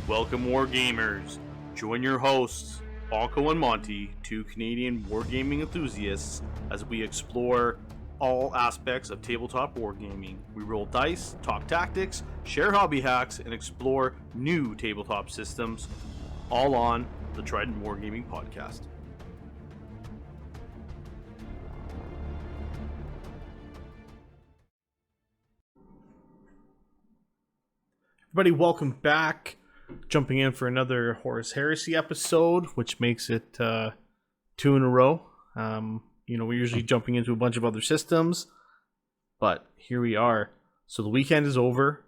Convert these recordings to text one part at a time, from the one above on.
Welcome, Wargamers. Join your hosts, Bonko and Monte, two Canadian wargaming enthusiasts, as we explore all aspects of tabletop wargaming. We roll dice, talk tactics, share hobby hacks, and explore new tabletop systems, all on the Trident Wargaming Podcast. Everybody, welcome back. Jumping in for another Horus Heresy episode, which makes it 2 in a row. We're usually jumping into a bunch of other systems, but here we are. So the weekend is over.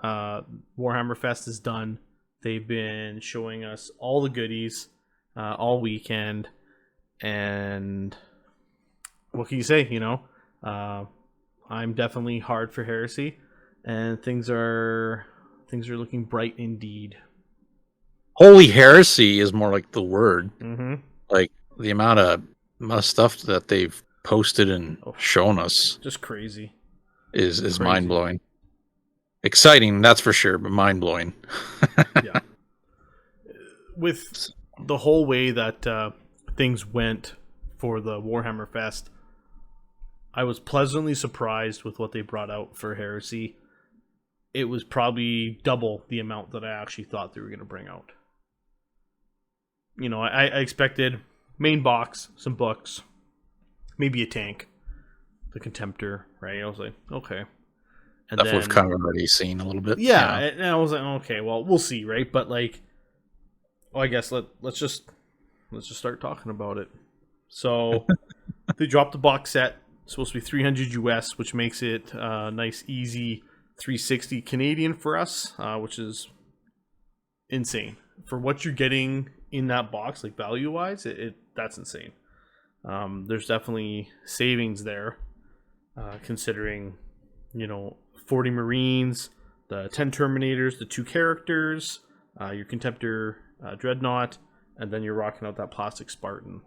Warhammer Fest is done. They've been showing us all the goodies all weekend, and what can you say? I'm definitely hard for Heresy, and things are looking bright indeed. Holy Heresy is more like the word. Mm-hmm. Like the amount of stuff that they've posted and shown us, just crazy, is mind blowing. Exciting, that's for sure, but mind blowing. Yeah. With the whole way that things went for the Warhammer Fest, I was pleasantly surprised with what they brought out for Heresy. It was probably double the amount that I actually thought they were going to bring out. I expected main box, some books, maybe a tank, the Contemptor, right? I was like, okay. And Stuff we've kind of already seen a little bit. Yeah, and I was like, okay, well, we'll see, right? But I guess let's just start talking about it. So they dropped the box set. It's supposed to be $300 US, which makes it nice, easy $360 Canadian for us, which is insane for what you're getting in that box, like value wise. That's insane. There's definitely savings there, considering 40 Marines, the 10 Terminators, the 2 characters, your Contempt of Dreadnought, and then you're rocking out that plastic Spartan.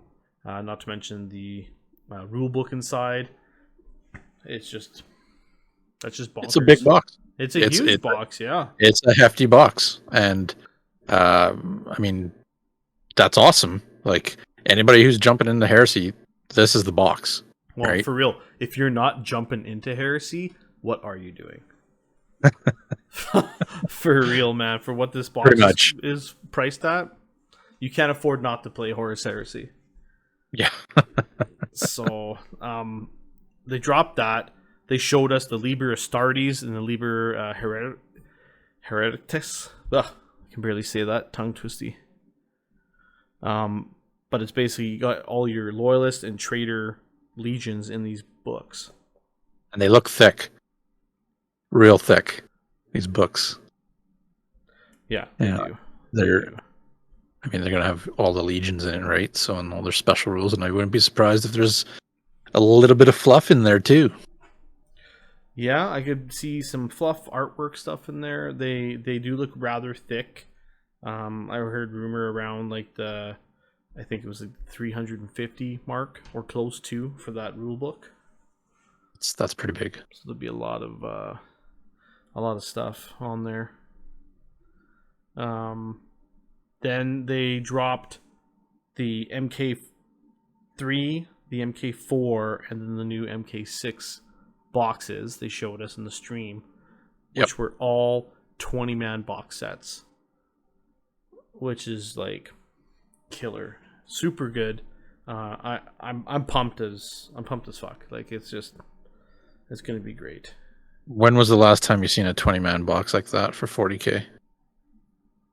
Not to mention the rule book inside. That's just bonkers. It's a big box. It's a huge box, yeah. It's a hefty box, and that's awesome. Like anybody who's jumping into Heresy, this is the box. Well, right? For real, if you're not jumping into Heresy, what are you doing? For real, man. For what this box is priced at, you can't afford not to play Horus Heresy. Yeah. So, they dropped that. They showed us the Liber Astartes and the Liber Heretics. Ugh, I can barely say that. Tongue twisty. But it's basically you got all your loyalist and traitor legions in these books. And they look thick. Real thick. These books. Yeah, they do. They're going to have all the legions in it, right? So, and all their special rules, and I wouldn't be surprised if there's a little bit of fluff in there too. Yeah, I could see some fluff artwork stuff in there. They do look rather thick. I heard rumor around I think it was 350 mark or close to for that rule book. That's pretty big. So there'll be a lot of stuff on there. Then they dropped the MK3, the MK4, and then the new MK6 boxes they showed us in the stream, which were all 20-man box sets, which is killer, super good. I'm pumped as fuck. It's gonna be great. When was the last time you seen a 20-man box like that for 40K?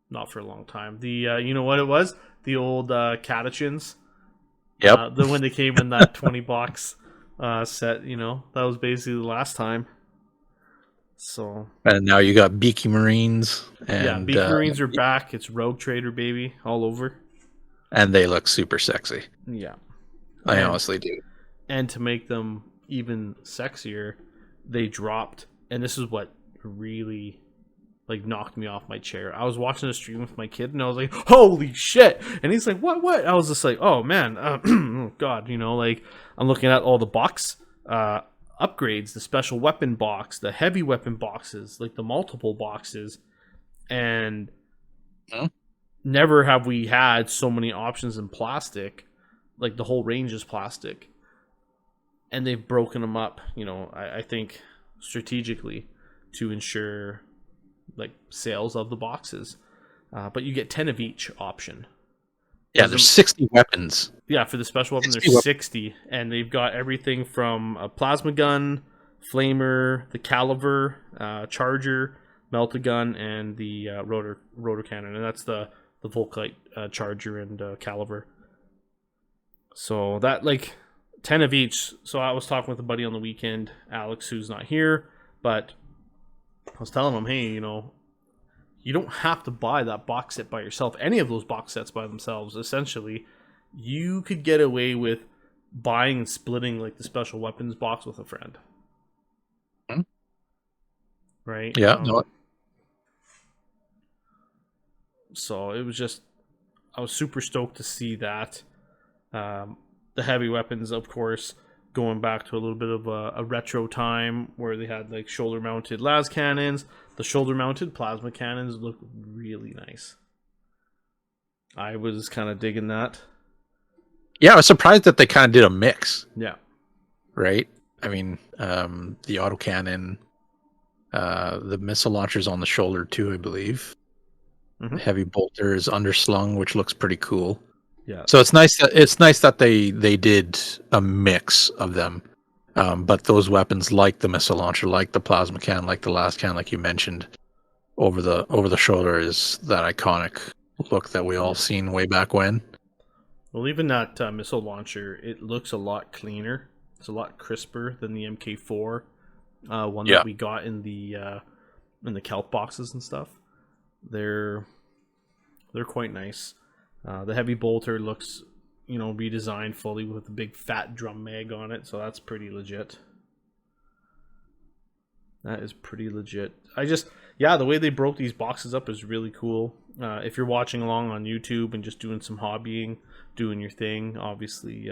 Not for a long time. The you know what it was? The old Catechins. Yep. When they came in that 20 box set, that was basically the last time. So. And now you got Beaky Marines. And, Beaky Marines are back. It's Rogue Trader, baby, all over. And they look super sexy. Yeah. I honestly do. And to make them even sexier, they dropped, and this is what really knocked me off my chair. I was watching a stream with my kid, and I was like, holy shit. And he's like, what? I was just like, oh man, oh god, I'm looking at all the box upgrades, the special weapon box, the heavy weapon boxes, the multiple boxes, and Hmm? Never have we had so many options in plastic. Like the whole range is plastic. And they've broken them up, I think strategically to ensure like sales of the boxes. But you get 10 of each option. Yeah, there's 60 weapons. Yeah, for the special weapon, 60 there's 60. And they've got everything from a plasma gun, flamer, the caliver, charger, melta gun, and the rotor cannon. And that's the Volkite charger and caliver. So that, like, 10 of each. So I was talking with a buddy on the weekend, Alex, who's not here, but I was telling him, hey, you don't have to buy that box set by yourself. Any of those box sets by themselves, essentially, you could get away with buying and splitting like the special weapons box with a friend. Hmm? Right? Yeah. No. So it was just, I was super stoked to see that. The heavy weapons, of course, going back to a little bit of a retro time where they had like shoulder mounted las cannons. The shoulder mounted plasma cannons look really nice. I was kind of digging that. Yeah, I was surprised that they kind of did a mix. Yeah. Right? I mean, the autocannon, the missile launchers on the shoulder too, I believe. Mm-hmm. The heavy bolter is underslung, which looks pretty cool. Yeah. So it's nice that they did a mix of them. But those weapons, like the missile launcher, like the plasma cannon, like the las cannon, like you mentioned, over the shoulder, is that iconic look that we all seen way back when. Well, even that missile launcher, it looks a lot cleaner. It's a lot crisper than the MK4 one that we got in the Kelp boxes and stuff. They're quite nice. The heavy bolter looks, redesigned fully with a big fat drum mag on it, so that's pretty legit. That is pretty legit. The way they broke these boxes up is really cool. If you're watching along on YouTube and just doing some hobbying, doing your thing, obviously,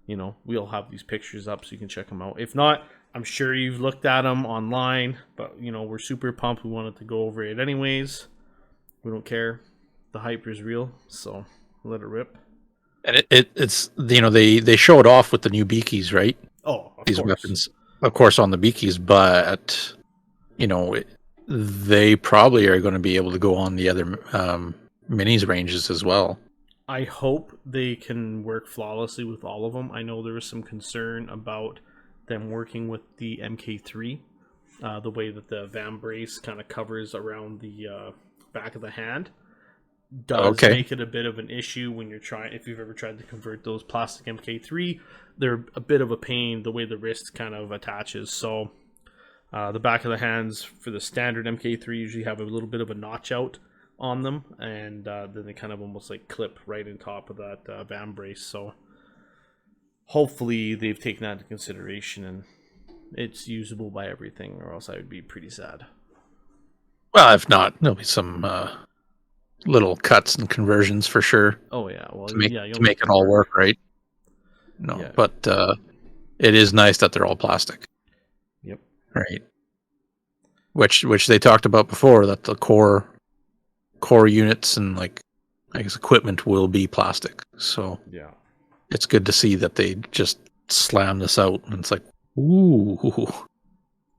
we'll have these pictures up so you can check them out. If not, I'm sure you've looked at them online, but, we're super pumped. We wanted to go over it anyways. We don't care. The hype is real, so let it rip. And it's they show it off with the new Beakies, right? Oh, of these course. Weapons, of course, on the Beakies, but they probably are going to be able to go on the other minis ranges as well. I hope they can work flawlessly with all of them. I know there was some concern about them working with the MK3, the way that the van brace kind of covers around the back of the hand. Does make it a bit of an issue when you're if you've ever tried to convert those plastic MK3, they're a bit of a pain the way the wrist kind of attaches. So the back of the hands for the standard MK3 usually have a little bit of a notch out on them, and then they kind of almost like clip right in top of that van brace. So hopefully they've taken that into consideration and it's usable by everything, or else I would be pretty sad. Well, if not, there'll be some little cuts and conversions for sure. Oh yeah, well to make it all work, right? No, yeah. But it is nice that they're all plastic. Yep. Right. Which they talked about before, that the core units and like I guess equipment will be plastic. So yeah, it's good to see that they just slam this out, and it's like, ooh,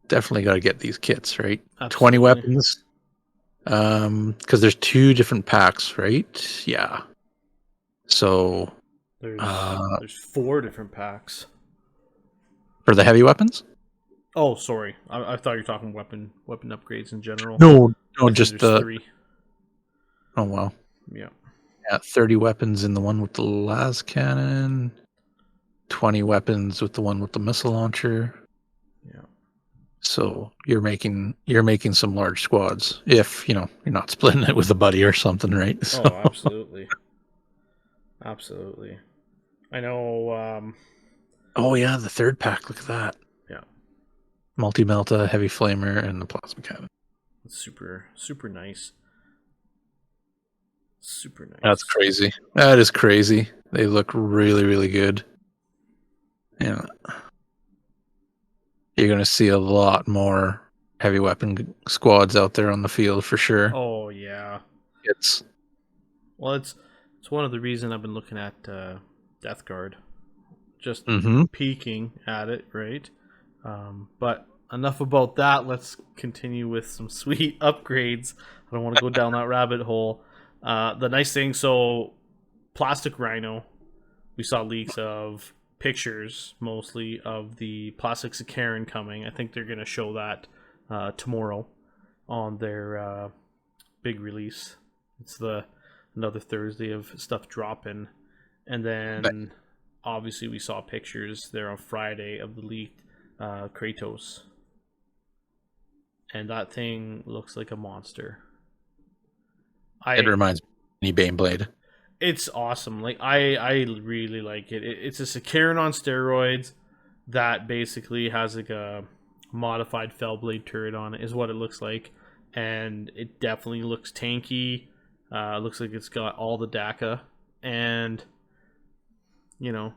definitely got to get these kits, right? Absolutely. 20 weapons. Because there's 2 different packs, right? Yeah. So there's 4 different packs for the heavy weapons. Oh, sorry. I thought you were talking weapon upgrades in general. No, just the 3. Oh wow. Yeah. 30 weapons in the one with the las cannon. 20 weapons with the one with the missile launcher. Yeah. So you're making some large squads if you're not splitting it with a buddy or something, right? So. Oh, absolutely, absolutely. I know. Oh yeah, the 3rd pack. Look at that. Yeah. Multi-melta, heavy flamer, and the plasma cannon. It's super nice. Super nice. That's crazy. That is crazy. They look really, really good. Yeah. You're going to see a lot more heavy weapon squads out there on the field for sure. Oh, yeah. kits. Well, it's one of the reasons I've been looking at Death Guard, just peeking at it, right? But enough about that. Let's continue with some sweet upgrades. I don't want to go down that rabbit hole. The nice thing, so plastic Rhino, we saw leaks of pictures mostly of the plastic Sakaran coming. I think they're going to show that tomorrow on their big release. It's another Thursday of stuff dropping. And then obviously we saw pictures there on Friday of the leaked Kratos. And that thing looks like a monster. It reminds me of Baneblade. It's awesome. Like I really like it. It's a Sakaran on steroids that basically has like a modified Fellblade turret on it, is what it looks like. And it definitely looks tanky. Looks like it's got all the DACA. And, you know,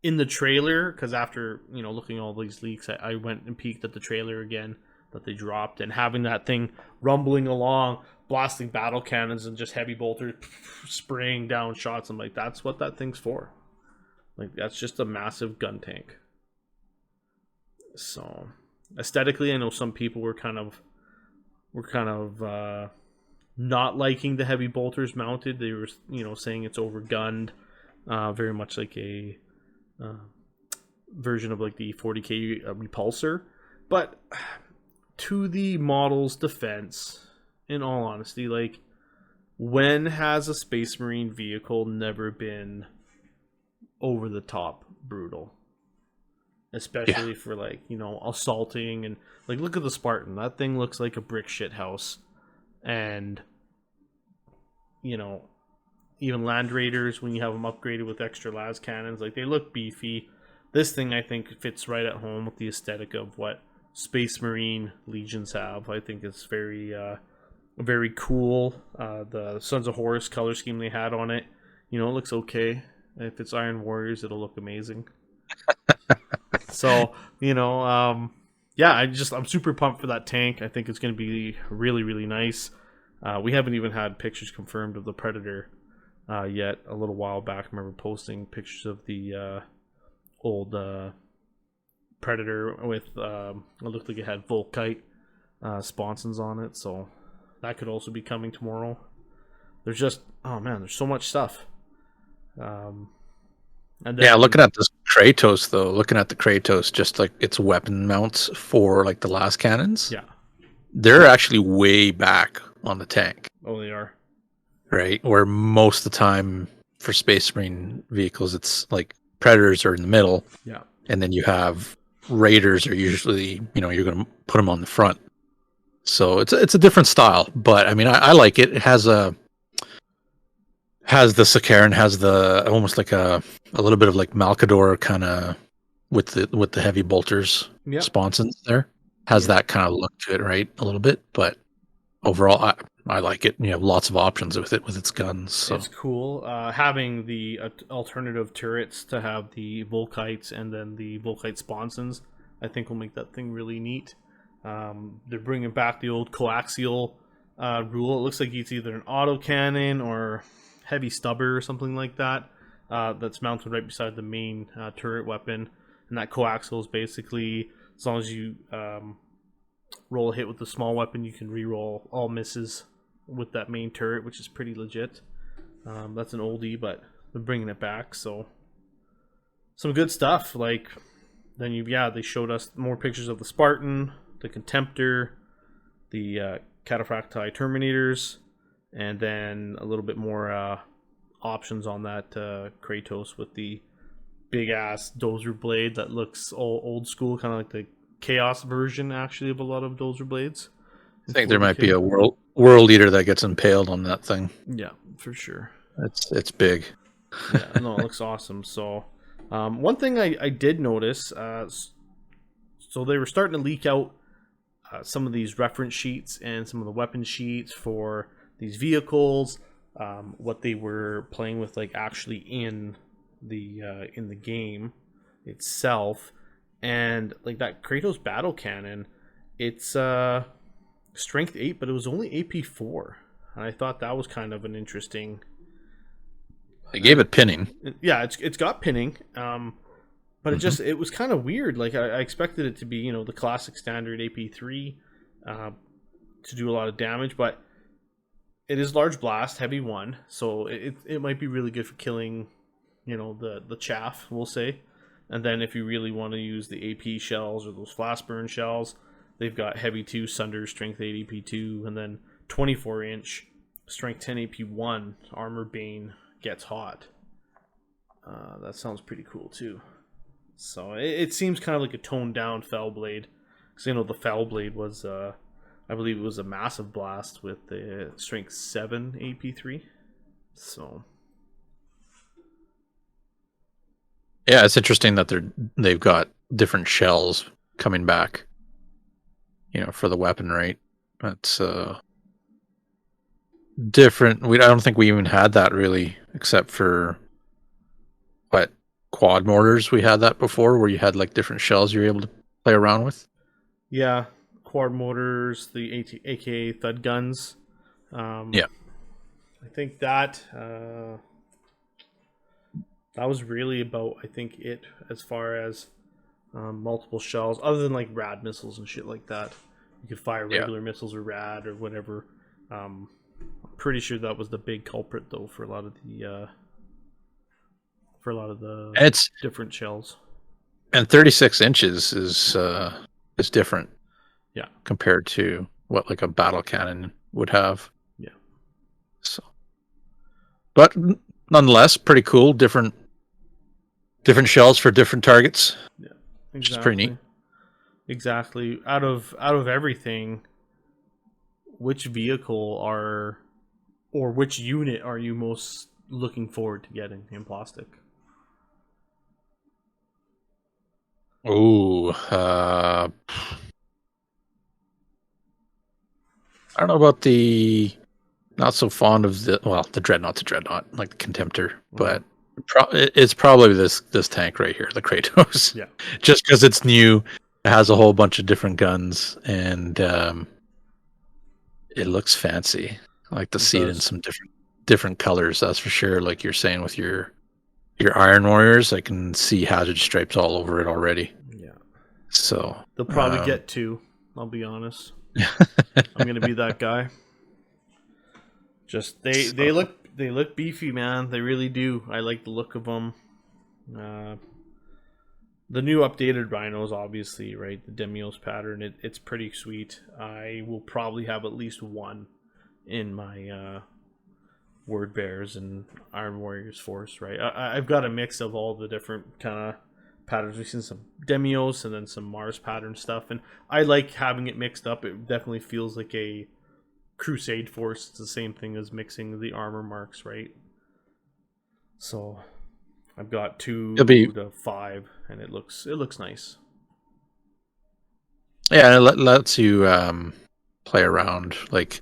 in the trailer, because after, you know, looking at all these leaks, I went and peeked at the trailer again that they dropped, and having that thing rumbling along, blasting battle cannons and just heavy bolters spraying down shots. I'm like, that's what that thing's for. Like, that's just a massive gun tank. So aesthetically, I know some people were kind of not liking the heavy bolters mounted. They were, you know, saying it's overgunned, very much like a version of like the 40k repulsor. But to the model's defense, in all honesty, like, when has a Space Marine vehicle never been over the top brutal? Especially for, like, you know, assaulting, and like, look at the Spartan. That thing looks like a brick shit house. And, you know, even Land Raiders, when you have them upgraded with extra las cannons, like, they look beefy. This thing, I think, fits right at home with the aesthetic of what Space Marine legions have. I think it's very very cool. The Sons of Horus color scheme they had on it, you know, it looks okay. If it's Iron Warriors, it'll look amazing. So, you know, yeah, I'm super pumped for that tank. I think it's going to be really, really nice. We haven't even had pictures confirmed of the Predator yet. A little while back, I remember posting pictures of the old Predator with, it looked like it had Volkite sponsons on it, so that could also be coming tomorrow. There's just, oh man, there's so much stuff. And then, yeah, looking at this Kratos though, looking at the Kratos, just like its weapon mounts for like the last cannons. Yeah, they're actually way back on the tank. Oh, they are. Right, where most of the time for Space Marine vehicles, it's like Predators are in the middle. Yeah, and then you have Raiders are usually, you know, you're going to put them on the front. So it's a different style, but I mean, I like it. It has the Sakaran, has the almost like a little bit of like Malkador kind of with the heavy bolters sponsons there. Has that kind of look to it, right? A little bit, but overall, I like it. You have lots of options with it with its guns. So. It's cool having the alternative turrets to have the Volkites and then the Volkite sponsons. I think will make that thing really neat. They're bringing back the old coaxial rule. It looks like it's either an autocannon or heavy stubber or something like that. That's mounted right beside the main turret weapon, and that coaxial is basically, as long as you roll a hit with the small weapon, you can re-roll all misses with that main turret, which is pretty legit. That's an oldie, but they're bringing it back, so some good stuff. Like, then they showed us more pictures of the Spartan, the Contemptor, the Cataphracti Terminators, and then a little bit more options on that Kratos with the big ass dozer blade that looks old school, kind of like the Chaos version actually of a lot of dozer blades. I think there might be a world eater that gets impaled on that thing. Yeah, for sure. It's big. Yeah, no, it looks awesome. So one thing I did notice, so they were starting to leak out some of these reference sheets and some of the weapon sheets for these vehicles, what they were playing with, like, actually in the game itself. And like that Kratos battle cannon, it's strength 8, but it was only AP 4. And I thought that was kind of an interesting. They gave it pinning. Yeah, it's got pinning. But it was kind of weird. Like I expected it to be, the classic standard AP3 to do a lot of damage, but it is large blast, heavy 1, so it might be really good for killing, the chaff, we'll say. And then if you really want to use the AP shells or those flash burn shells, they've got heavy 2, Sunder, strength 8 AP 2, and then 24-inch, strength 10 AP 1, armor Bane gets hot. That sounds pretty cool too. So it seems kind of like a toned down Fellblade, because the Fellblade was, I believe it was a massive blast with the strength 7 AP3. So yeah, it's interesting that they've got different shells coming back, for the weapon, right? That's different. I don't think we even had that really, except for quad mortars. We had that before, where you had like different shells you were able to play around with. Yeah, quad mortars, the AKA thud guns. Yeah, I think that was really about, I think, it as far as multiple shells, other than like rad missiles and shit like that. You could fire regular missiles or rad or whatever. I'm pretty sure that was the big culprit though for a lot of the different shells. And 36 inches is different. Yeah, compared to what like a battle cannon would have. Yeah. So, but nonetheless, pretty cool. Different shells for different targets. Yeah, exactly. Which is pretty neat. Exactly. Out of everything, which vehicle or which unit are you most looking forward to getting in plastic? Oh, I don't know about the. Not so fond of the Dreadnought's a Dreadnought, like the Contemptor, but it's probably this tank right here, the Kratos. Yeah. Just because it's new, it has a whole bunch of different guns, and it looks fancy. I like to see it in some different colors, that's for sure. Like you're saying with your Iron Warriors, I can see hazard stripes all over it already. Yeah. So they'll probably get 2. I'll be honest. I'm gonna be that guy. Just they look beefy, man. They really do. I like the look of them. The new updated Rhinos, obviously, right? The Demios pattern. It's pretty sweet. I will probably have at least one in my Word Bears and Iron Warriors force, right? I've got a mix of all the different kind of patterns. We've seen some Demios and then some Mars pattern stuff, and I like having it mixed up. It definitely feels like a Crusade force. It's the same thing as mixing the armor marks, right? So I've got 2 to 5, and it looks nice. Yeah, it lets you play around, like,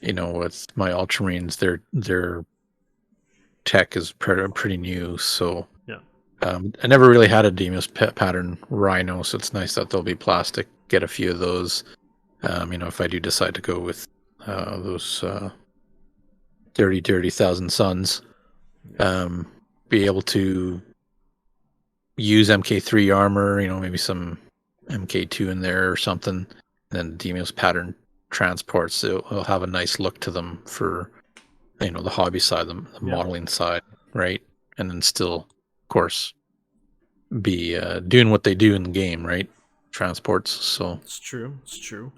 with my Ultramarines. Their tech is pretty new, so yeah. I never really had a Demios pattern Rhino, so it's nice that they'll be plastic. Get a few of those. If I do decide to go with those dirty Thousand Suns, be able to use MK3 armor, maybe some MK2 in there or something, and then Demios pattern transports. It'll have a nice look to them for, the hobby side, the modeling side, right? And then still, of course, be doing what they do in the game, right? Transports. So it's true.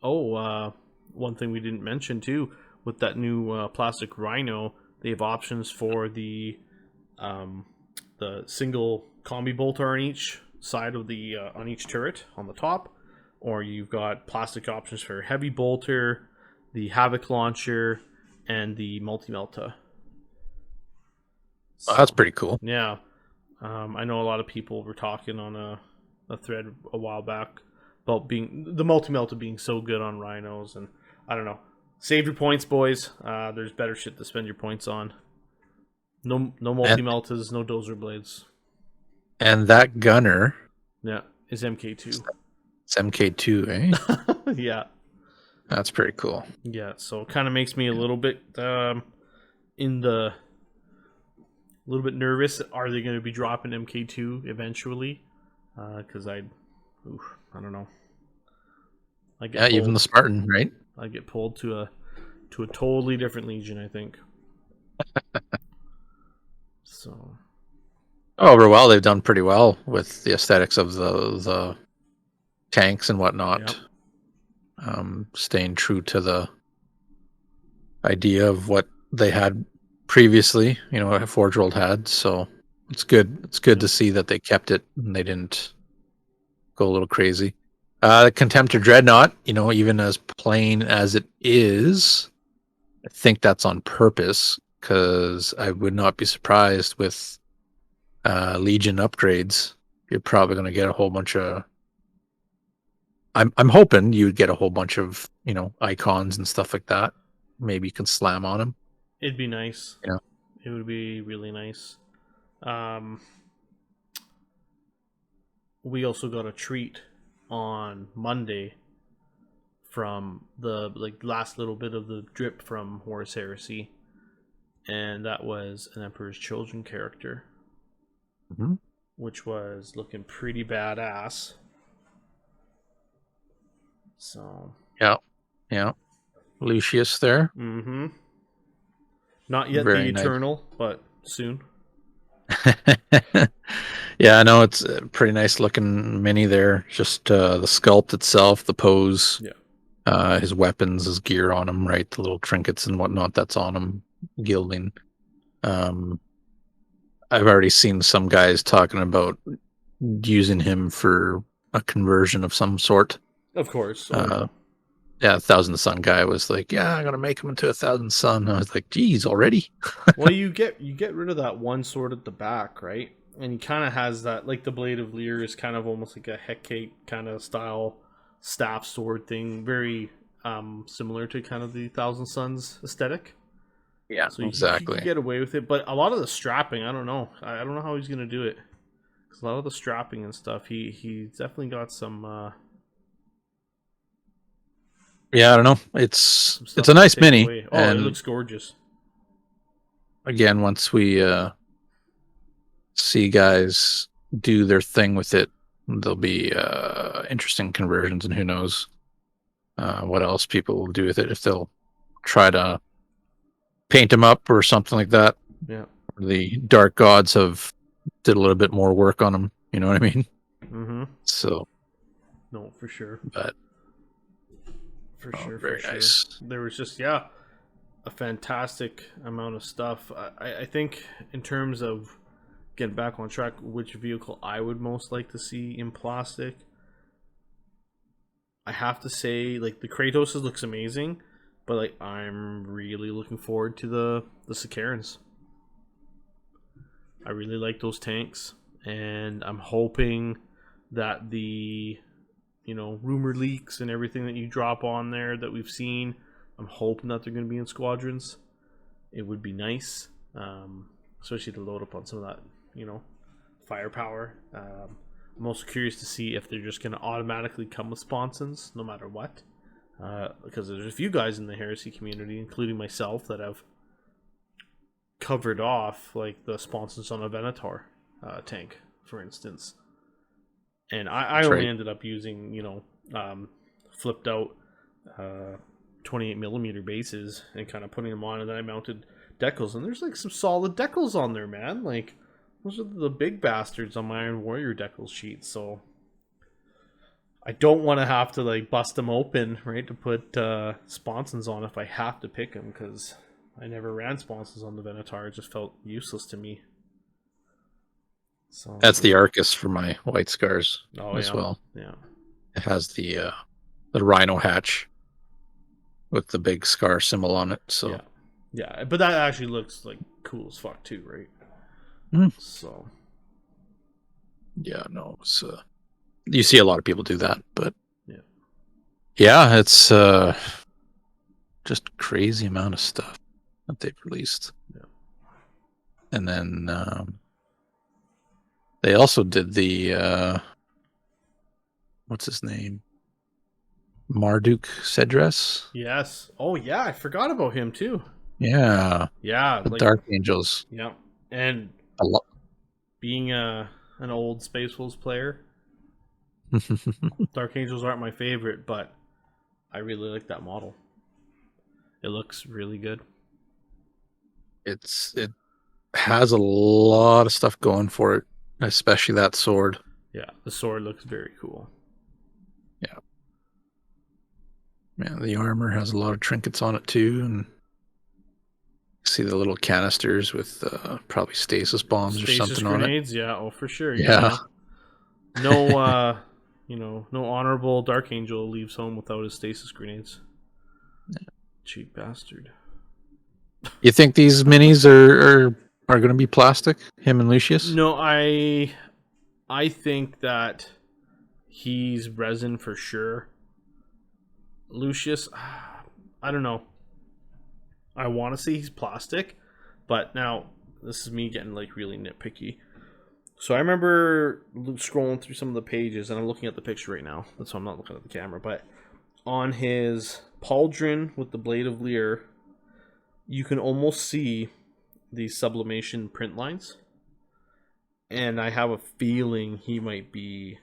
Oh, one thing we didn't mention too, with that new plastic Rhino, they have options for the single combi bolter on each side of the on each turret on the top, or you've got plastic options for heavy bolter, the Havoc launcher, and the multi-melta. So, that's pretty cool. Yeah, I know a lot of people were talking on a thread a while back about the multi-melta being so good on Rhinos, and I don't know. Save your points, boys. There's better shit to spend your points on. No multi-meltas, no dozer blades. And that gunner, is MK2. It's MK2, eh? Yeah. That's pretty cool. Yeah, so it kind of makes me a little bit nervous. Are they going to be dropping MK2 eventually? Because I don't know. I get Even the Spartan, right? I get pulled to a totally different legion, I think. So overall, they've done pretty well with the aesthetics of the tanks and whatnot. Yep. Staying true to the idea of what they had previously, what Forge World had. So it's good. It's good to see that they kept it and they didn't go a little crazy. Contempt of Dreadnought, even as plain as it is, I think that's on purpose, because I would not be surprised with Legion upgrades. You're probably going to get a whole bunch of. I'm hoping you would get a whole bunch of icons and stuff like that. Maybe you can slam on them. It'd be nice. It would be really nice. We also got a treat on Monday from the last little bit of the drip from Horus Heresy, and that was an Emperor's Children character, which was looking pretty badass. So yeah, Lucius there. Not yet very the Eternal, nice. But soon. Yeah, I know it's a pretty nice looking mini there. Just the sculpt itself, the pose, his weapons, his gear on him, right? The little trinkets and whatnot that's on him, gilding. I've already seen some guys talking about using him for a conversion of some sort. Of course. Yeah, 1,000 Sun guy was like, "Yeah, I'm gonna make him into 1,000 Sun." I was like, "Geez, already?" Well, you get rid of that one sword at the back, right? And he kind of has that, like the Blade of Lear is kind of almost like a Hecate kind of style staff sword thing, very similar to kind of the 1,000 Suns aesthetic. Yeah, so you exactly. can get away with it, but a lot of the strapping, I don't know. I don't know how he's gonna do it. Because a lot of the strapping and stuff, he definitely got some. Yeah, I don't know. It's a nice mini. Away. Oh, and it looks gorgeous. Again, once we see guys do their thing with it, there'll be interesting conversions, and who knows what else people will do with it, if they'll try to paint them up or something like that. Yeah. The Dark Gods have did a little bit more work on them. You know what I mean? So. No, for sure. But. For sure. Very nice. There was just a fantastic amount of stuff. I think in terms of getting back on track, which vehicle I would most like to see in plastic, I have to say, like, the Kratos looks amazing, but like I'm really looking forward to the Sicarans. I really like those tanks, and I'm hoping that the rumored leaks and everything that you drop on there that we've seen, I'm hoping that they're going to be in squadrons. It would be nice, especially to load up on some of that, firepower. I'm also curious to see if they're just going to automatically come with sponsons no matter what, because there's a few guys in the Heresy community, including myself, that have covered off like the sponsons on a Venator tank, for instance. And I only ended up using, flipped out 28mm bases and kind of putting them on, and then I mounted decals, and there's like some solid decals on there, man. Like, those are the big bastards on my Iron Warrior decals sheet, so I don't want to have to like bust them open, right, to put sponsons on if I have to pick them, because I never ran sponsons on the Venator. It just felt useless to me. So that's the Arcus for my White Scars as well. Yeah, it has the Rhino hatch with the big scar symbol on it. So yeah, but that actually looks like cool as fuck too, right? So yeah, no, it's you see a lot of people do that, but yeah, it's just crazy amount of stuff that they've released. And then they also did the what's his name? Marduk Cedras. Yes. Oh yeah, I forgot about him too. Yeah, Yeah, the like Dark Angels. yeah, and A lot. being an old Space Wolves player, Dark Angels aren't my favorite, but I really like that model. It looks really good. It has a lot of stuff going for it, especially that sword. Yeah, the sword looks very cool. Yeah. Yeah, the armor has a lot of trinkets on it too, and see the little canisters with probably stasis bombs or Stasis something on it. grenades, yeah, oh for sure. Yeah. No no honorable Dark Angel leaves home without his stasis grenades. Cheap bastard. You think these minis are going to be plastic? Him and Lucius? No, I think that he's resin for sure. Lucius, I don't know. I want to say he's plastic, but now this is me getting like really nitpicky. So I remember scrolling through some of the pages, and I'm looking at the picture right now. That's why I'm not looking at the camera. But on his pauldron with the Blade of Lear, you can almost see the sublimation print lines. And I have a feeling he might be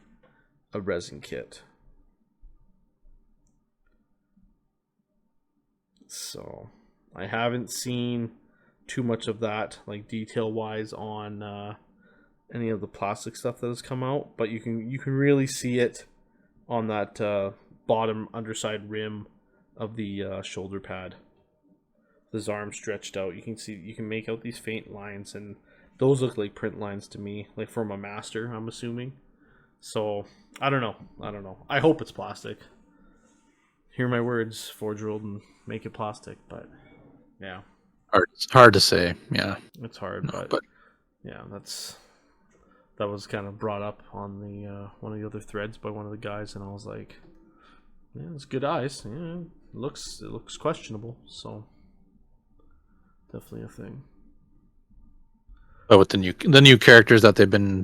a resin kit. So I haven't seen too much of that, like detail wise, on any of the plastic stuff that has come out, but you can really see it on that bottom underside rim of the shoulder pad. His arm stretched out. You can make out these faint lines, and those look like print lines to me, like from a master, I'm assuming. So I don't know. I hope it's plastic. Hear my words, Forge World, and make it plastic. But yeah, It's hard to say. Yeah, it's hard. no, but yeah, that was kind of brought up on the one of the other threads by one of the guys, and I was like, yeah, it's good eyes. Yeah, it looks questionable. So definitely a thing. but with the new characters that they've been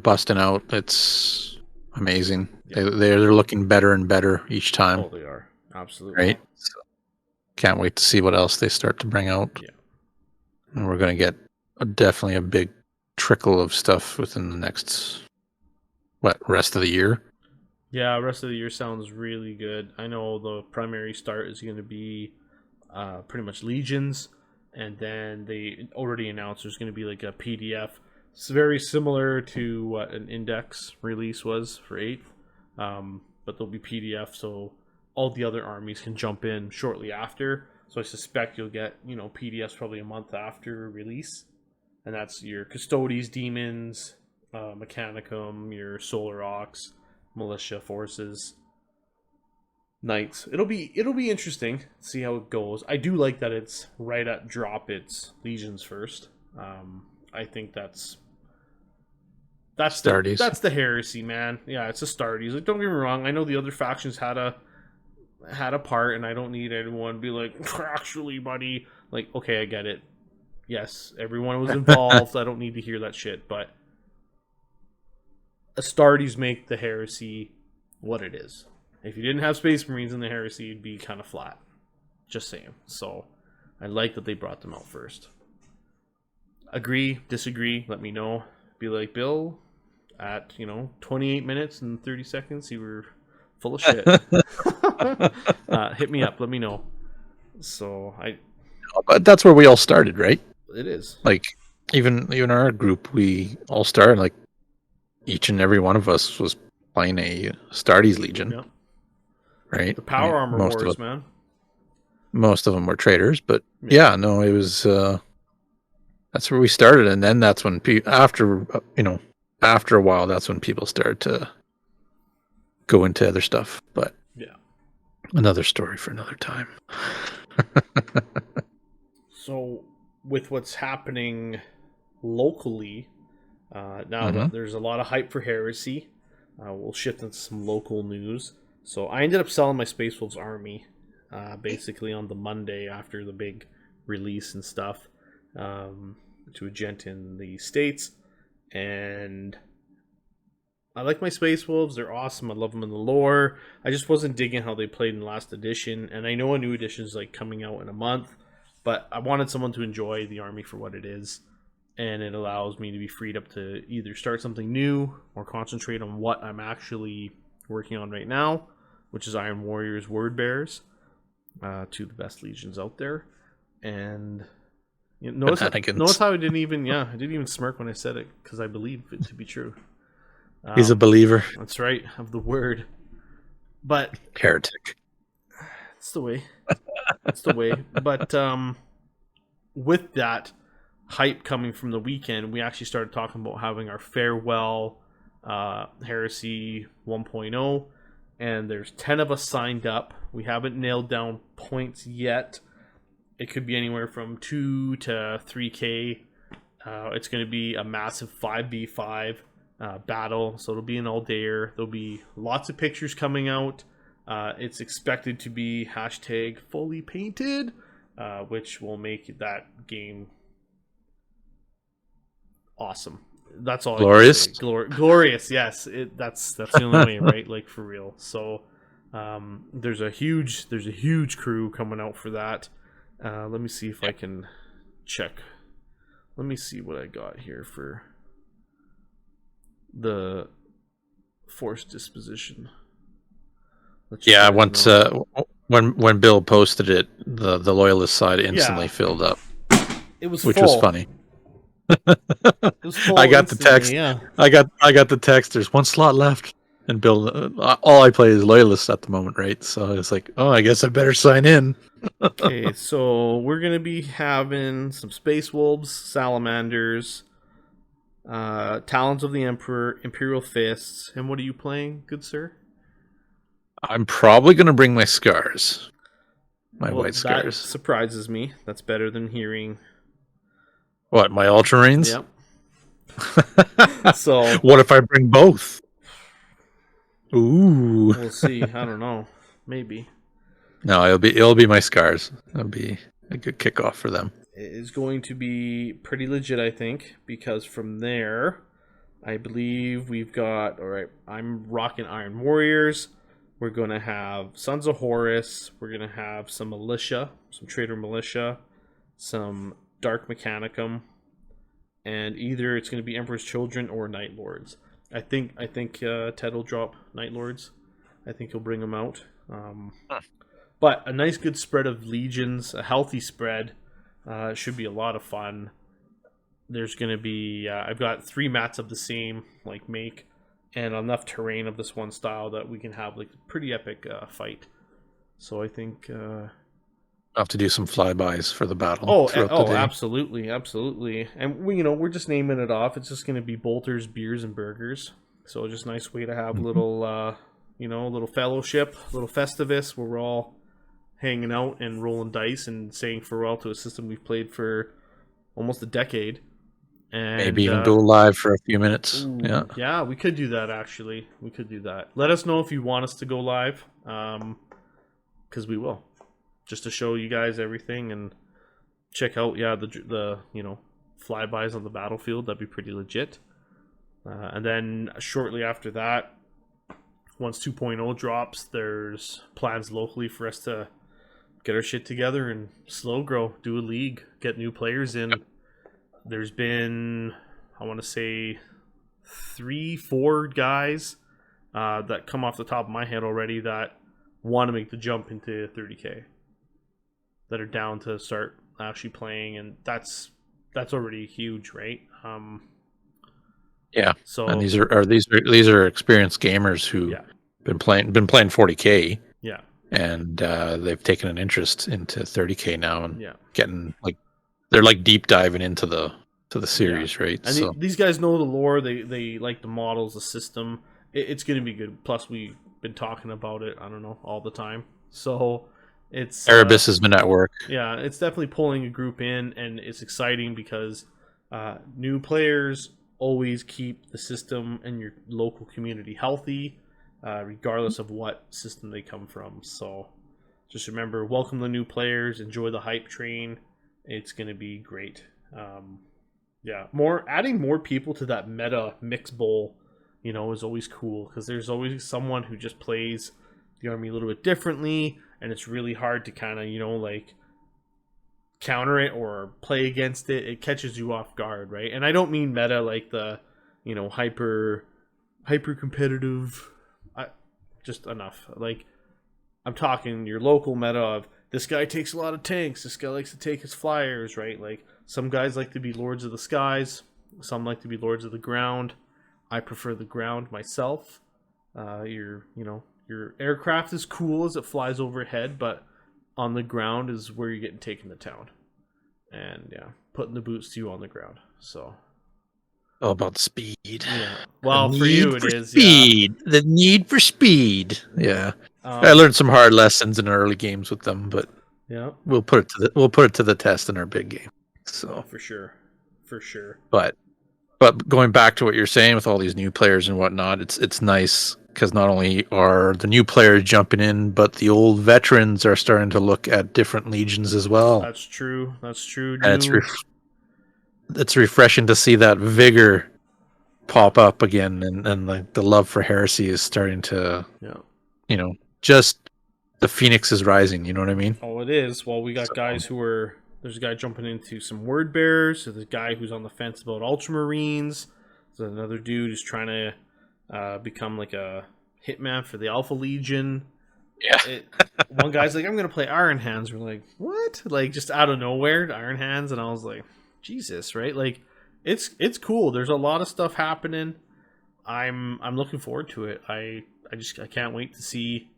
busting out, it's amazing. Yeah. They're looking better and better each time. Oh, they are absolutely right. So, can't wait to see what else they start to bring out. Yeah, and we're gonna get definitely a big trickle of stuff within the next rest of the year. Yeah, rest of the year sounds really good. I know the primary start is going to be pretty much Legions, and then they already announced there's going to be like a PDF. It's very similar to what an Index release was for 8th, but there'll be PDF, so all the other armies can jump in shortly after. So I suspect you'll get PDFs probably a month after release, and that's your Custodes, Demons, Mechanicum, your Solar Ox, Militia Forces, Knights. It'll be interesting to see how it goes. I do like that it's right at drop. It's Legions first. I think that's Starties. That's the Heresy, man. Yeah, it's a Starties. Like, don't get me wrong. I know the other factions had a part, and I don't need anyone to be like, actually, buddy. Like, okay, I get it. Yes, everyone was involved. I don't need to hear that shit, but Astartes make the Heresy what it is. If you didn't have Space Marines in the Heresy, it'd be kind of flat. Just saying. So, I like that they brought them out first. Agree, disagree, let me know. Be like, Bill, at 28 minutes and 30 seconds, you were full of shit. Hit me up, let me know. So but that's where we all started, right? It is. Like even our group, we all started like each and every one of us was playing a Astartes Legion. Yep. Right? The Power Armor Wars, man. Most of them were traders, but yeah, no, it was that's where we started, and then that's when after a while, that's when people started to go into other stuff. But yeah, another story for another time. So, with what's happening locally, now that there's a lot of hype for Heresy, we'll shift into some local news. So, I ended up selling my Space Wolves army basically on the Monday after the big release and stuff to a gent in the States, and I like my Space Wolves. They're awesome. I love them in the lore. I just wasn't digging how they played in the last edition. And I know a new edition is like coming out in a month, but I wanted someone to enjoy the army for what it is. And it allows me to be freed up to either start something new or concentrate on what I'm actually working on right now, which is Iron Warriors Word Bearers, two of the best legions out there. And notice how I didn't even smirk when I said it, because I believe it to be true. He's a believer. That's right, of the word. But heretic. It's the way. It's the way. But with that hype coming from the weekend, we actually started talking about having our farewell Heresy 1.0, and there's 10 of us signed up. We haven't nailed down points yet. It could be anywhere from 2 to 3K. It's going to be a massive 5v5 battle, so it'll be an all-dayer. There'll be lots of pictures coming out. It's expected to be hashtag fully painted, which will make that game awesome. That's all. Glorious. I can say. Glorious. Yes, that's the only way, right? Like, for real. So there's a huge crew coming out for that. Let me see if I can check. Let me see what I got here for the forced disposition. Yeah, once when Bill posted it, the loyalist side instantly filled up. It was which full. was funny. It was full I got the text. Yeah. I got the text. There's one slot left, and Bill. All I play is loyalists at the moment, right? So it's like, oh, I guess I better sign in. Okay, so we're gonna be having some Space Wolves, Salamanders, Talons of the Emperor, Imperial Fists, and what are you playing, good sir? I'm probably gonna bring my scars, my white scars. That surprises me. That's better than hearing. What, my Ultramarines? Yep. So what if I bring both? Ooh. We'll see. I don't know. Maybe. No, it'll be my scars. That'll be a good kickoff for them. It is going to be pretty legit, I think, because from there, I believe we've got. All right, I'm rocking Iron Warriors. We're going to have Sons of Horus. We're going to have some militia, some Traitor Militia, some Dark Mechanicum, and either it's going to be Emperor's Children or Night Lords. I think Ted will drop Night Lords. I think he'll bring them out. But a nice good spread of legions, a healthy spread. Should be a lot of fun. There's going to be... I've got 3 mats of the same make, and enough terrain of this one style that we can have a pretty epic fight. So I think... I'll have to do some flybys for the battle. Absolutely. And we're just naming it off. It's just going to be bolters, beers, and burgers. So just a nice way to have a little fellowship, a little festivus where we're all hanging out and rolling dice and saying farewell to a system we've played for almost a decade. And maybe even go live for a few minutes. Yeah, we could do that, actually. We could do that. Let us know if you want us to go live, because we will. Just to show you guys everything and check out, the flybys on the battlefield. That'd be pretty legit. And then shortly after that, once 2.0 drops, there's plans locally for us to get our shit together and slow grow, do a league, get new players in. There's been, I want to say, 3-4 guys that come off the top of my head already that want to make the jump into 30K. That are down to start actually playing, and that's already huge, right? Yeah. So, and these are experienced gamers who been playing 40K. Yeah. And they've taken an interest into 30K now, and getting they're deep diving into the series, right? And so these guys know the lore. They like the models, the system. It's going to be good. Plus, we've been talking about it. I don't know, all the time. So. It's Erebus has been at work. Yeah, it's definitely pulling a group in, and it's exciting because new players always keep the system and your local community healthy, regardless of what system they come from. So just remember, welcome the new players, enjoy the hype train. It's going to be great. Adding more people to that meta mix bowl is always cool, because there's always someone who just plays the army a little bit differently, and it's really hard to kind of, like, counter it or play against it. It catches you off guard, right? And I don't mean meta like the, hyper competitive, just enough. Like, I'm talking your local meta of, this guy takes a lot of tanks, this guy likes to take his flyers, right? Like, some guys like to be lords of the skies, some like to be lords of the ground. I prefer the ground myself. Your aircraft is cool as it flies overhead, but on the ground is where you're getting taken to town. And yeah, putting the boots to you on the ground. So all about speed. Yeah. Well, for you it is. Speed. Yeah. The need for speed. Yeah. I learned some hard lessons in early games with them, but yeah, we'll put it to the test in our big game. So for sure. But going back to what you're saying with all these new players and whatnot, it's nice because not only are the new players jumping in, but the old veterans are starting to look at different legions as well. That's true. And it's refreshing to see that vigor pop up again, and like the love for heresy is starting to, just the phoenix is rising. You know what I mean? Oh, it is. Well, we got guys there's a guy jumping into some word bearers. There's a guy who's on the fence about ultramarines. There's another dude who's trying to become like a hitman for the Alpha Legion. Yeah. One guy's like, I'm going to play Iron Hands. We're like, what? Like, just out of nowhere, Iron Hands. And I was like, Jesus, right? Like, it's cool. There's a lot of stuff happening. I'm looking forward to it. I can't wait to see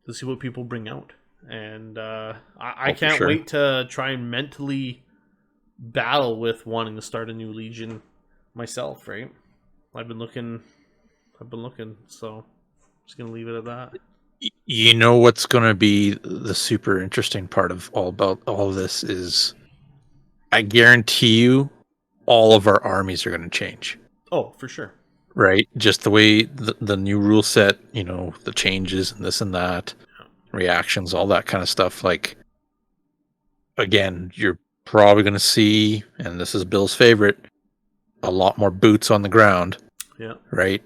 what people bring out. And I can't wait to try and mentally battle with wanting to start a new Legion myself, right? I've been looking, so I'm just gonna leave it at that. You know what's gonna be the super interesting part of all of this is, I guarantee you, all of our armies are gonna change. Oh, for sure. Right, just the way the new rule set, the changes and this and that, reactions, all that kind of stuff. Like, again, you're probably gonna see, and this is Bill's favorite, a lot more boots on the ground. Yeah. Right.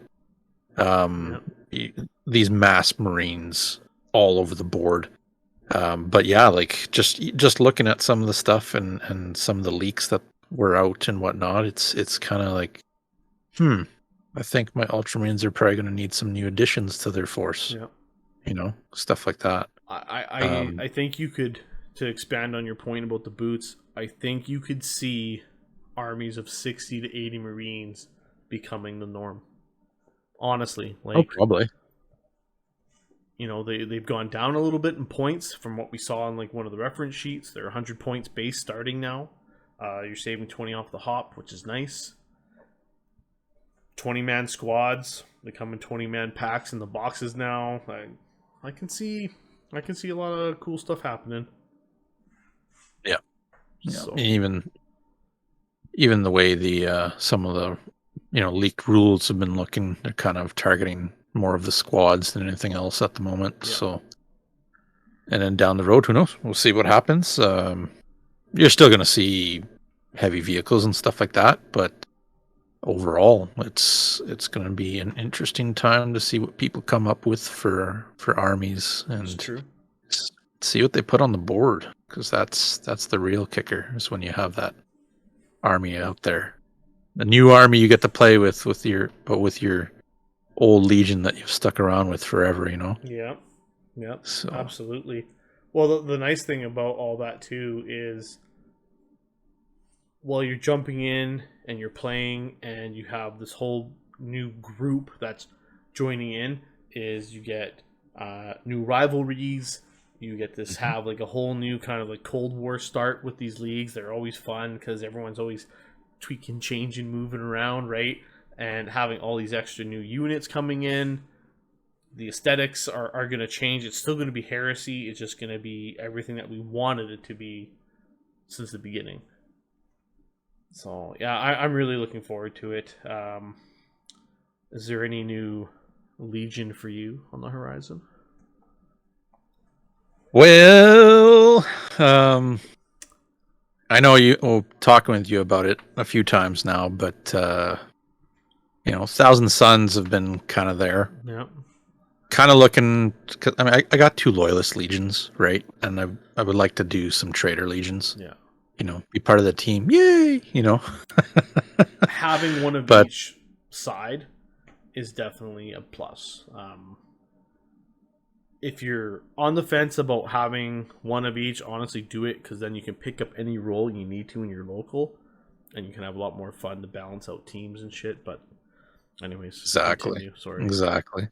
These mass Marines all over the board. But yeah, like just looking at some of the stuff and some of the leaks that were out and whatnot, it's kind of like, I think my Ultramarines are probably going to need some new additions to their force. Yeah. Stuff like that. I think you could, to expand on your point about the boots, I think you could see armies of 60 to 80 Marines becoming the norm. Honestly, like, probably. They've gone down a little bit in points from what we saw on like one of the reference sheets. They're 100 points base starting now. You're saving 20 off the hop, which is nice. 20-man squads. They come in 20-man packs in the boxes now. I can see a lot of cool stuff happening. Yeah. So. Even the way the some of the leaked rules have been looking, they're kind of targeting more of the squads than anything else at the moment. Yeah. So, and then down the road, who knows? We'll see what happens. You're still going to see heavy vehicles and stuff like that, but overall, it's going to be an interesting time to see what people come up with for armies, and see what they put on the board, because that's the real kicker, is when you have that army out there. The new army you get to play with your old Legion that you've stuck around with forever, Yeah. So. Absolutely. Well, the nice thing about all that too is, while you're jumping in and you're playing and you have this whole new group that's joining in, is you get new rivalries. You get this have like a whole new kind of like Cold War start with these leagues. They're always fun because everyone's always tweaking, changing, moving around, right? And having all these extra new units coming in. The aesthetics are going to change. It's still going to be Heresy. It's just going to be everything that we wanted it to be since the beginning. So, yeah, I'm really looking forward to it. Is there any new Legion for you on the horizon? Well, I know talking with you about it a few times now, but Thousand Sons have been kind of there. Yeah. Kind of looking. I mean, I got 2 Loyalist legions, right? And I would like to do some Traitor legions. Yeah. Be part of the team. Yay! Having one of But each side is definitely a plus. If you're on the fence about having one of each, honestly do it, because then you can pick up any role you need to in your local, and you can have a lot more fun to balance out teams and shit. But anyways, exactly. continue. Sorry. Exactly.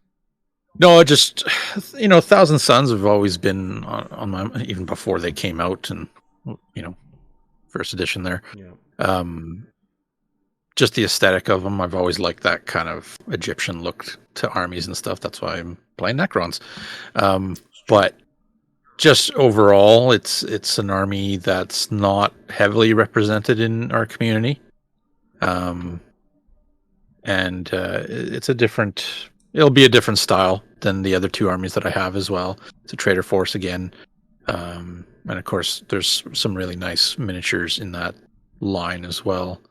No, just Thousand Sons have always been on my, even before they came out, and first edition there. Yeah. Just the aesthetic of them, I've always liked that kind of Egyptian look to armies and stuff. That's why I'm playing Necrons. But just overall, it's an army that's not heavily represented in our community, and it's it'll be a different style than the other 2 armies that I have as well. It's a Traitor Force again, and of course, there's some really nice miniatures in that line as well.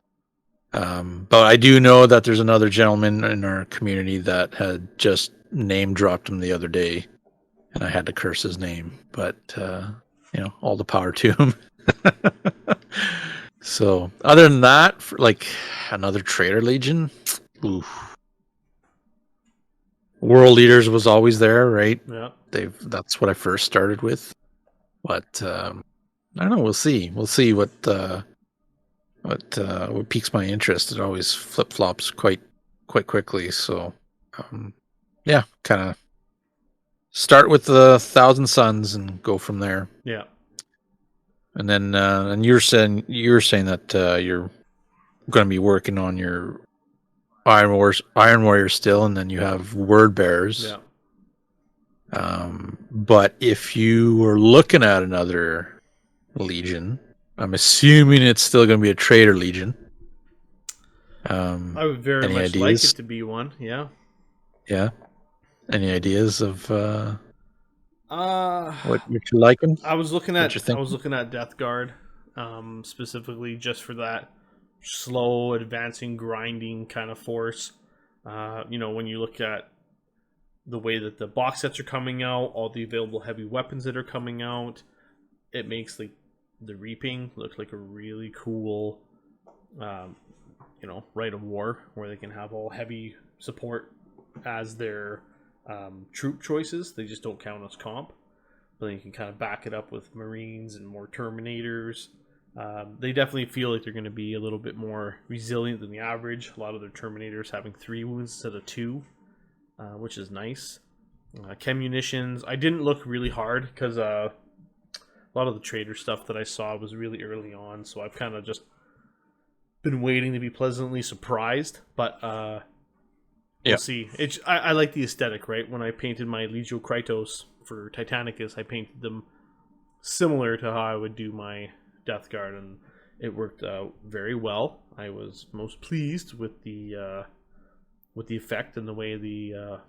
But I do know that there's another gentleman in our community that had just name dropped him the other day, and I had to curse his name. But all the power to him. So, other than that, for like another Traitor Legion, World Leaders was always there, right? Yeah. That's what I first started with. But I don't know. We'll see. We'll see what piques my interest. It always flip flops quite quickly. So, kind of start with the Thousand Sons and go from there. Yeah. And then, and you're saying that you're going to be working on your Iron Warrior still, and then you have Word Bearers. Yeah. But if you were looking at another Legion, I'm assuming it's still going to be a Traitor Legion. I would very much ideas? like it to be one. Yeah. Yeah. Any ideas of what you're liking? I was looking at Death Guard, specifically just for that slow, advancing, grinding kind of force. When you look at the way that the box sets are coming out, all the available heavy weapons that are coming out, it makes the Reaping look like a really cool, Rite of War, where they can have all heavy support as their troop choices. They just don't count as comp, but then you can kind of back it up with Marines and more Terminators. They definitely feel like they're going to be a little bit more resilient than the average. A lot of their Terminators having 3 wounds instead of 2, which is nice. Chem munitions, I didn't look really hard because a lot of the Traitor stuff that I saw was really early on, so I've kind of just been waiting to be pleasantly surprised. But we'll see. I like the aesthetic, right? When I painted my Legio Krytos for Titanicus, I painted them similar to how I would do my Death Guard, and it worked very well. I was most pleased with the effect and the way the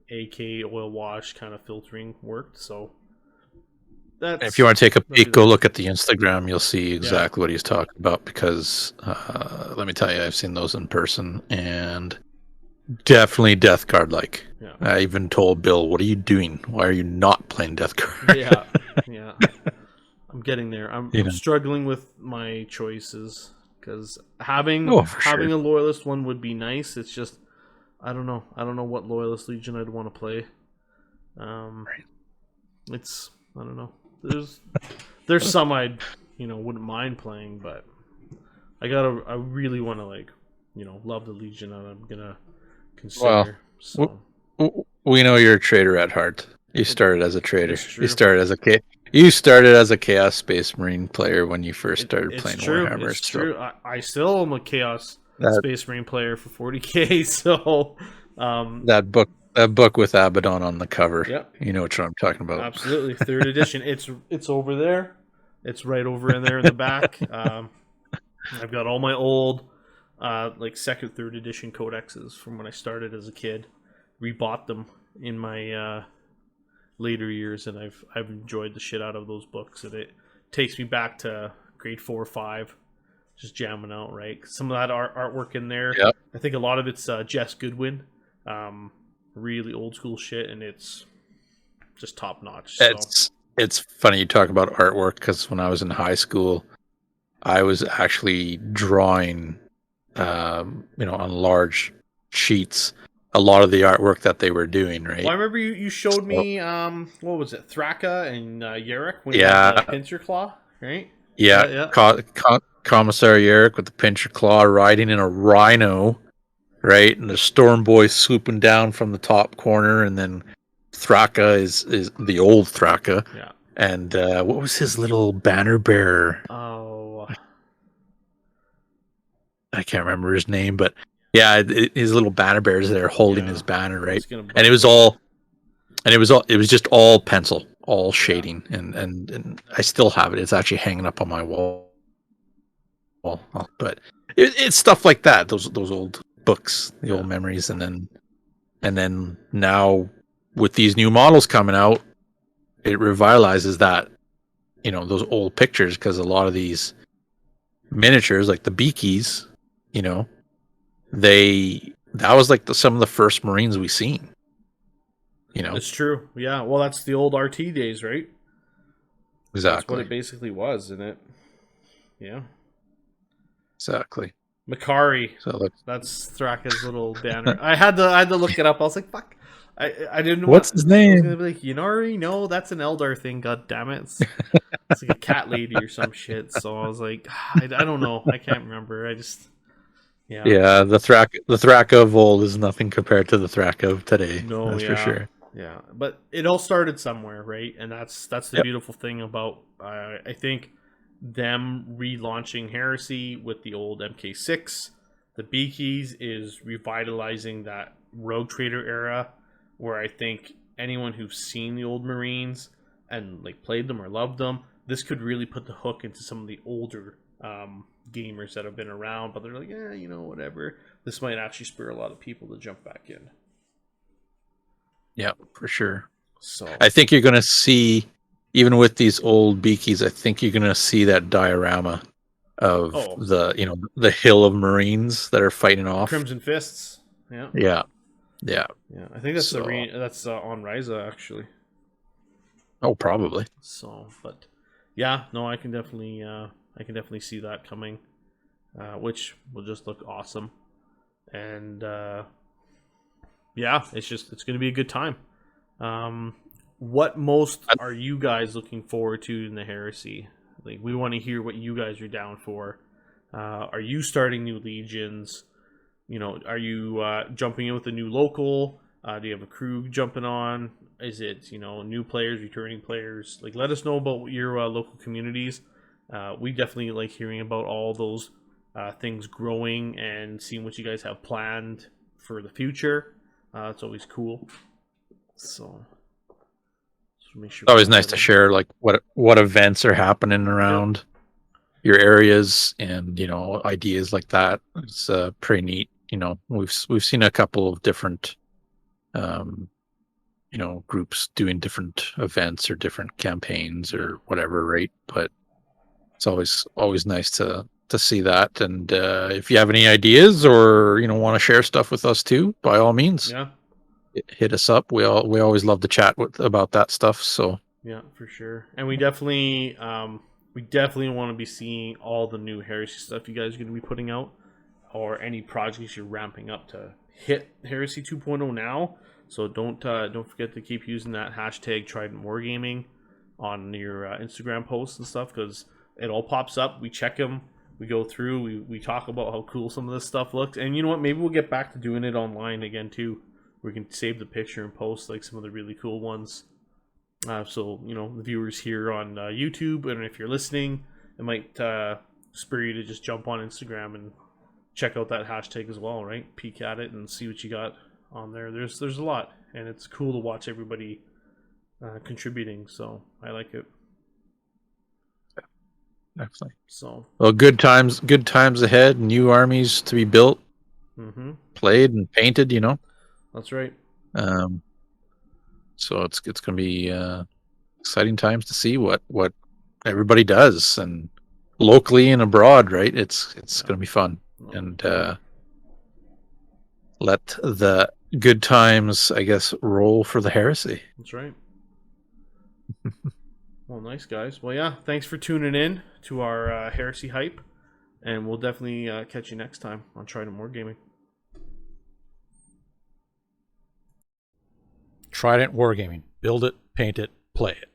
AK oil wash kind of filtering worked. So if you want to take a peek, go look at the Instagram. You'll see exactly what he's talking about, because let me tell you, I've seen those in person, and definitely Death Guard like. Yeah. I even told Bill, "What are you doing? Why are you not playing Death Guard?" Yeah. I'm getting there. I'm You know. struggling with my choices, because having a Loyalist one would be nice. It's just I don't know what Loyalist Legion I'd want to play. It's I don't know. There's some I wouldn't mind playing, but I really want to love the Legion, and I'm gonna consider. We know you're a traitor at heart. You started as a traitor. You started as a Chaos Space Marine player when you first started playing Warhammer. It's true. I still am a Chaos Space Marine player for 40k. So that book with Abaddon on the cover. Yep. You know what I'm talking about. Absolutely. 3rd edition. It's over there. It's right over in there in the back. I've got all my old 2nd, 3rd edition codexes from when I started as a kid. Rebought them in my later years, and I've enjoyed the shit out of those books, and it takes me back to grade 4 or 5, just jamming out, right? Some of that artwork in there. Yep. I think a lot of it's Jess Goodwin, really old school shit, and it's just top notch. So. It's funny you talk about artwork because when I was in high school, I was actually drawing, on large sheets, a lot of the artwork that they were doing, right? Well, I remember you showed me, what was it, Thraka and Yarrick when you had the pincer claw, right? Yeah. Commissary Yarrick with the pincer claw riding in a Rhino, right? And the Storm Boy swooping down from the top corner, and then Thraka is the old Thraka. Yeah. And what was his little banner bearer? Oh, I can't remember his name, but yeah, his little banner bearers there holding his banner, right? And it was just all pencil, all shading, and I still have it. It's actually hanging up on my wall. But it's stuff like that. Those old books, the old memories, and then now with these new models coming out, it revitalizes that, those old pictures, because a lot of these miniatures, like the Beakies, that was like some of the first Marines we seen. It's true. Yeah. Well, that's the old RT days, right? Exactly. That's what it basically was, isn't it? Yeah. Exactly. Makari. So that's Thraka's little banner. I had to look it up. I was like, fuck. I didn't know what's his name. I was gonna be like, Yunari? No, that's an Eldar thing. God damn it! It's like a cat lady or some shit. So I was like, I don't know. I can't remember. I just yeah. The Thraka of old is nothing compared to the Thraka of today. No, that's for sure. Yeah, but it all started somewhere, right? And that's the beautiful thing about I think them relaunching Heresy with the old MK6, the Beakies is revitalizing that Rogue Trader era, where I think anyone who's seen the old Marines and like played them or loved them, this could really put the hook into some of the older gamers that have been around, but they're like, whatever. This might actually spur a lot of people to jump back in. Yeah, for sure. So I think you're going to see, even with these old Beakies, I think you're going to see that diorama of the hill of Marines that are fighting off Crimson Fists. Yeah. Yeah. I think that's that's on Ryza actually. Oh, probably. So, but yeah, no, I can definitely see that coming, which will just look awesome, and it's going to be a good time. What most are you guys looking forward to in the Heresy? Like, we want to hear what you guys are down for. Are you starting new legions? Are you jumping in with a new local? Do you have a crew jumping on? Is it, new players, returning players? Like, let us know about your local communities. We definitely like hearing about all those things growing and seeing what you guys have planned for the future. It's always cool. So make sure. It's always nice to share like what events are happening around your areas, and ideas like that. It's pretty neat. We've seen a couple of different groups doing different events or different campaigns or whatever, right? But it's always nice to see that. And if you have any ideas or want to share stuff with us too, by all means, hit us up. We always love to chat about that stuff. So yeah, for sure. And we definitely want to be seeing all the new Heresy stuff you guys are going to be putting out, or any projects you're ramping up to hit Heresy 2.0 now. So don't forget to keep using that hashtag Tridentwargaming on your Instagram posts and stuff, because it all pops up. We check them. We go through. We talk about how cool some of this stuff looks. And you know what? Maybe we'll get back to doing it online again too. We can save the picture and post like some of the really cool ones. So the viewers here on YouTube, and if you're listening, it might spur you to just jump on Instagram and check out that hashtag as well, right? Peek at it and see what you got on there. There's a lot, and it's cool to watch everybody contributing. So I like it. Definitely. So good times ahead. New armies to be built, played and painted. That's right. So it's going to be exciting times to see what everybody does, and locally and abroad, right? It's going to be fun. And let the good times, I guess, roll for the Heresy. That's right. Well, nice, guys. Well, yeah, thanks for tuning in to our Heresy hype. And we'll definitely catch you next time on Trident Wargaming. Trident Wargaming. Build it, paint it, play it.